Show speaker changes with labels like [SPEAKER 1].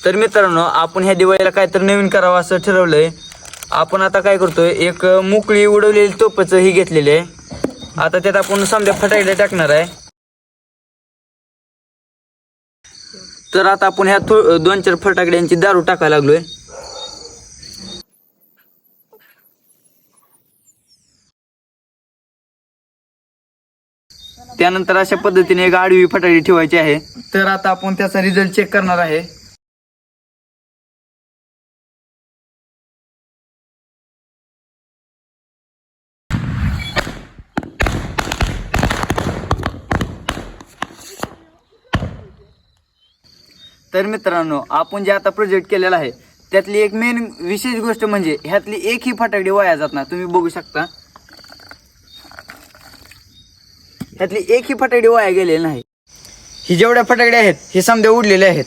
[SPEAKER 1] तर मित्रांनो, आपण ह्या दिवाळीला काहीतरी नवीन करावं असं ठरवलंय. आपण आता काय करतोय, एक मोकळी उडवलेली तोफच ही घेतलेली आहे. आता त्यात आपण समजा फटाकडे टाकणार आहे. तर आता आपण ह्या 2-4 फटाकड्यांची दारू टाकायला लागलोय. त्यानंतर अशा पद्धतीने एक आडवी फटाकडी ठेवायची आहे. तर आता आपण त्याचा रिझल्ट चेक करणार आहे. तर मित्रांनो, आपण जे आता प्रोजेक्ट केलेला आहे त्यातली एक मेन विशेष गोष्ट म्हणजे ह्यातली एकही फटाकडी वाया जात नाही. तुम्ही बघू शकता, ह्यातली एकही फटाकडी वाया गेलेली नाही. ही जेवढ्या फटाकड्या आहेत हे समजा उडलेले आहेत.